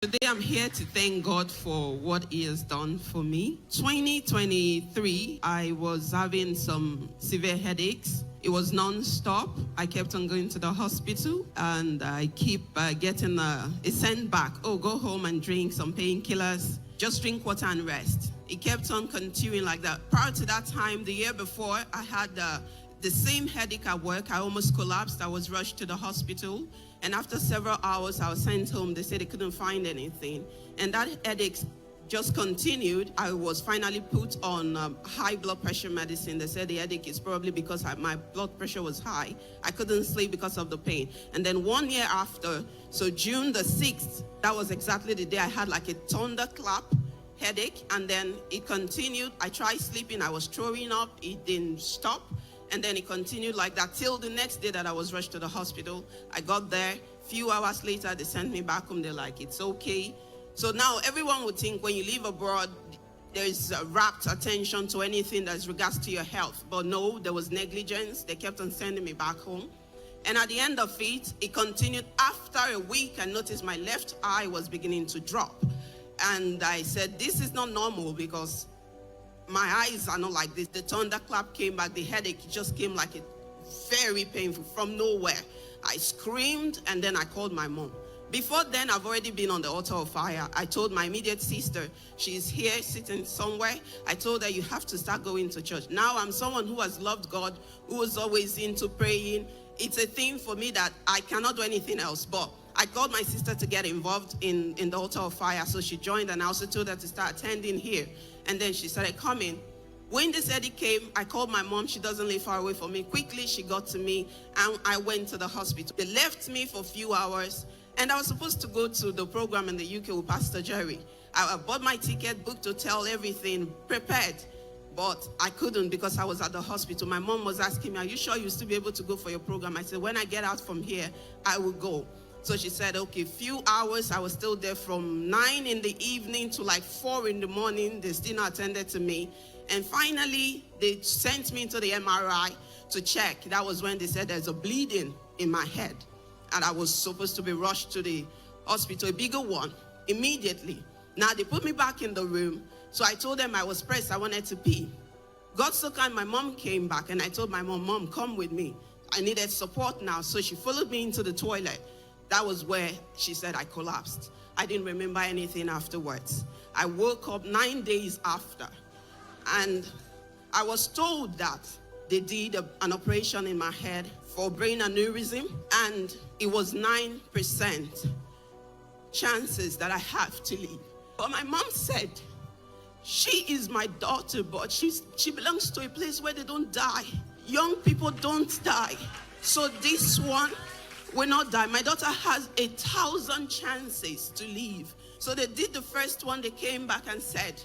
Today I'm here to thank God for what He has done for me. 2023, I was having some severe headaches. It was non-stop. I kept on going to the hospital and I keep getting a send back. Oh, go home and drink some painkillers. Just drink water and rest. It kept on continuing like that. Prior to that time, the year before, I had the same headache at work. I almost collapsed. I was rushed to the hospital. And after several hours, I was sent home. They said they couldn't find anything. And that headache just continued. I was finally put on high blood pressure medicine. They said the headache is probably because my blood pressure was high. I couldn't sleep because of the pain. And then 1 year after, so June the 6th, that was exactly the day I had like a thunderclap headache. And then it continued. I tried sleeping. I was throwing up. It didn't stop. And then it continued like that till the next day that I was rushed to the hospital. I got there. Few hours later, they sent me back home. They're like, it's okay. So now everyone would think when you live abroad, there's rapt attention to anything that's regards to your health. But no, there was negligence. They kept on sending me back home. And at the end of it, it continued. After a week, I noticed my left eye was beginning to drop. And I said, this is not normal because my eyes are not like this. The thunderclap came back. The headache just came like it, very painful from nowhere. I screamed and then I called my mom. Before then, I've already been on the altar of fire. I told my immediate sister, she's here sitting somewhere. I told her, you have to start going to church. Now I'm someone who has loved God, who is always into praying. It's a thing for me that I cannot do anything else. But I called my sister to get involved in the altar of fire. So she joined and I also told her to start attending here. And then she started coming. When this headache came, I called my mom. She doesn't live far away from me. Quickly, she got to me and I went to the hospital. They left me for a few hours and I was supposed to go to the program in the UK with Pastor Jerry. I bought my ticket, booked hotel, everything, prepared. But I couldn't because I was at the hospital. My mom was asking me, are you sure you'll still be able to go for your program? I said, when I get out from here, I will go. So she said, okay, few hours. I was still there from 9 in the evening to like 4 in the morning. They still not attended to me. And finally, they sent me into the MRI to check. That was when they said there's a bleeding in my head. And I was supposed to be rushed to the hospital, a bigger one, immediately. Now they put me back in the room. So I told them I was pressed. I wanted to pee. God so kind, my mom came back and I told my mom, Mom, come with me. I needed support now. So she followed me into the toilet. That was where she said I collapsed. I didn't remember anything afterwards. I woke up 9 days after. And I was told that they did an operation in my head for brain aneurysm. And it was 9% chances that I have to live. But my mom said, she is my daughter, but she belongs to a place where they don't die. Young people don't die. So this one will not die. My daughter has 1,000 chances to live. So they did the first one. They came back and said,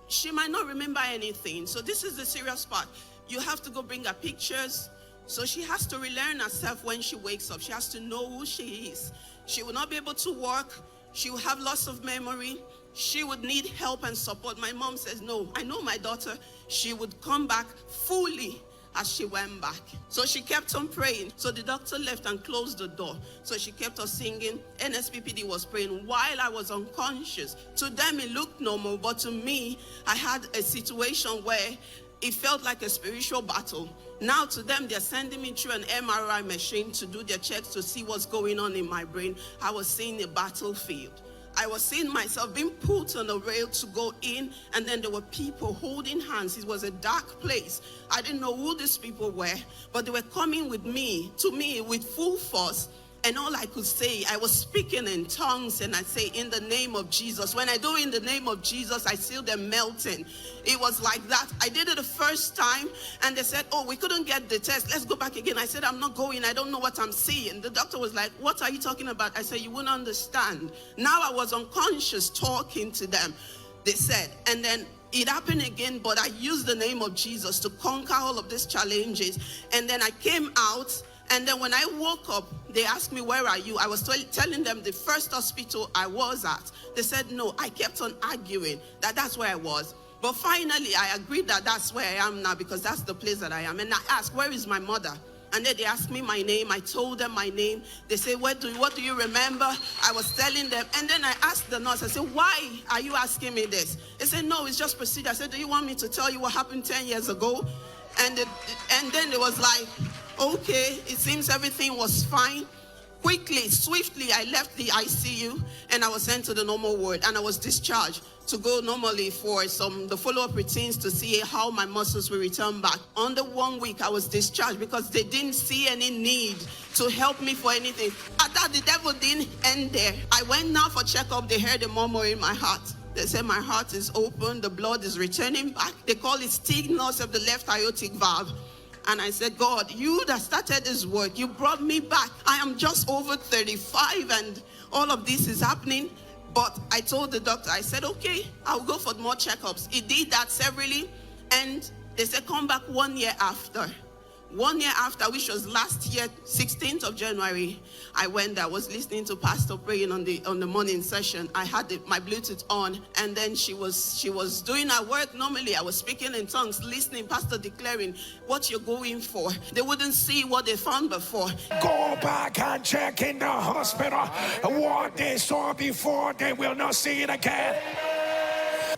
she might not remember anything. So this is the serious part. You have to go bring her pictures. So she has to relearn herself when she wakes up. She has to know who she is. She will not be able to walk. She will have loss of memory. She would need help and support. My mom says, no, I know my daughter. She would come back fully as she went back. So she kept on praying. So the doctor left and closed the door. So she kept on singing. NSPPD was praying while I was unconscious. To them, it looked normal. But to me, I had a situation where it felt like a spiritual battle. Now to them, they're sending me through an MRI machine to do their checks to see what's going on in my brain. I was seeing a battlefield. I was seeing myself being put on a rail to go in, and then there were people holding hands. It was a dark place. I didn't know who these people were, but they were coming with me, to me, with full force. And all I could say, I was speaking in tongues, and I say, in the name of Jesus. When I do in the name of Jesus, I see them melting. It was like that. I did it the first time, and they said, oh, we couldn't get the test. Let's go back again. I said, I'm not going. I don't know what I'm seeing. The doctor was like, what are you talking about? I said, you wouldn't understand. Now I was unconscious talking to them, they said. And then it happened again, but I used the name of Jesus to conquer all of these challenges. And then I came out. And then when I woke up, they asked me, where are you? I was telling them the first hospital I was at. They said, no. I kept on arguing that that's where I was. But finally, I agreed that that's where I am now because that's the place that I am. And I asked, where is my mother? And then they asked me my name. I told them my name. They say, what do you remember? I was telling them. And then I asked the nurse, I said, why are you asking me this? They said, no, it's just procedure. I said, do you want me to tell you what happened 10 years ago? And then it was like, okay, it seems everything was fine. Quickly, swiftly, I left the ICU and I was sent to the normal ward, and I was discharged to go normally for the follow-up routines to see how my muscles will return back. Under 1 week, I was discharged because they didn't see any need to help me for anything. I thought the devil didn't end there. I went now for checkup. They heard a murmur in my heart. They said my heart is open, the blood is returning back. They call it stenosis of the left aortic valve. And I said, God, you that started this work, you brought me back. I am just over 35 and all of this is happening. But I told the doctor, I said, okay, I'll go for more checkups. He did that severally. And they said, come back 1 year after. 1 year after, which was last year, 16th of January, I went there. I was listening to Pastor praying on the morning session. I had my Bluetooth on, and then she was doing her work normally. I was speaking in tongues, listening, Pastor declaring what you're going for. They wouldn't see what they found before. Go back and check in the hospital. What they saw before, they will not see it again.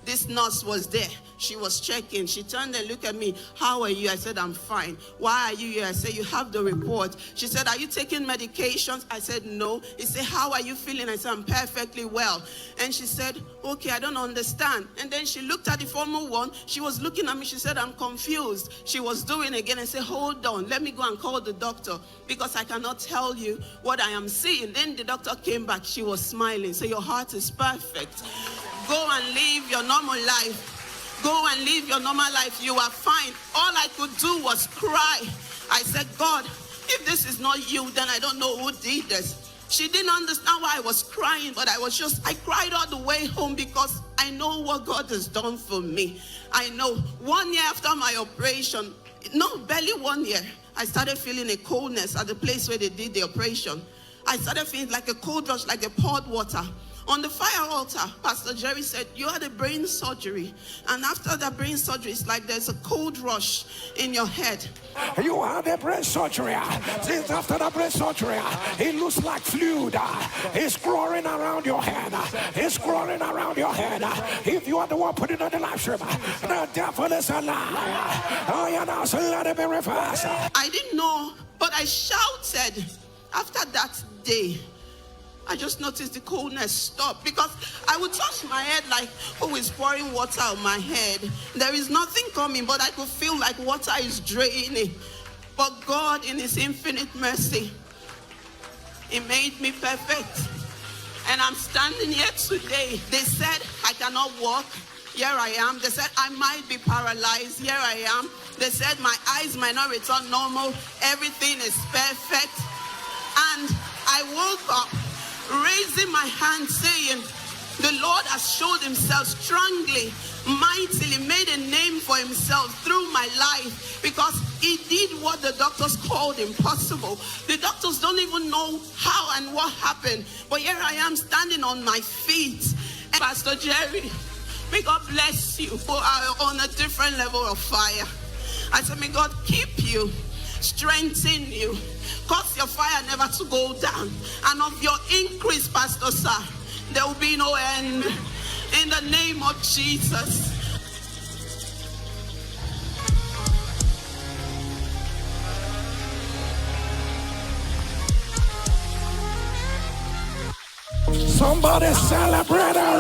This nurse was there. She was checking. She turned and looked at me. How are you? I said, I'm fine. Why are you here? I said, you have the report. She said, are you taking medications? I said, no. He said, how are you feeling? I said, I'm perfectly well. And she said, okay, I don't understand. And then she looked at the former one. She was looking at me. She said, I'm confused. She was doing again and said, hold on. Let me go and call the doctor because I cannot tell you what I am seeing. Then the doctor came back. She was smiling. So your heart is perfect. Go and live your normal life. Go and live your normal life. You are fine. All I could do was cry. I said, God, if this is not you, then I don't know who did this. She didn't understand why I was crying, but I cried all the way home because I know what God has done for me. I know 1 year after my operation, no, barely 1 year, I started feeling a coldness at the place where they did the operation. I started feeling like a cold rush, like they poured water. On the fire altar, Pastor Jerry said, you had a brain surgery. And after that brain surgery, it's like there's a cold rush in your head. You had a brain surgery. Since after the brain surgery, it looks like fluid. It's growing around your head. It's growing around your head. If you are the one putting on the live stream, the devil is a liar. Oh, yeah, now, so let it be reversed. I didn't know, but I shouted. After that day, I just noticed the coldness stopped because I would touch my head like who is pouring water on my head. There is nothing coming, but I could feel like water is draining. But God, in His infinite mercy, He made me perfect. And I'm standing here today. They said I cannot walk. Here I am. They said I might be paralyzed. Here I am. They said my eyes might not return normal. Everything is perfect. And I woke up raising my hand saying, the Lord has showed Himself strongly, mightily, made a name for Himself through my life because He did what the doctors called impossible. The doctors don't even know how and what happened. But here I am standing on my feet. And Pastor Jerry, may God bless you for on a different level of fire. I said, may God keep you, strengthen you, cause your fire never to go down. And of your increase, Pastor Sir, there will be no end. In the name of Jesus. Somebody celebrate a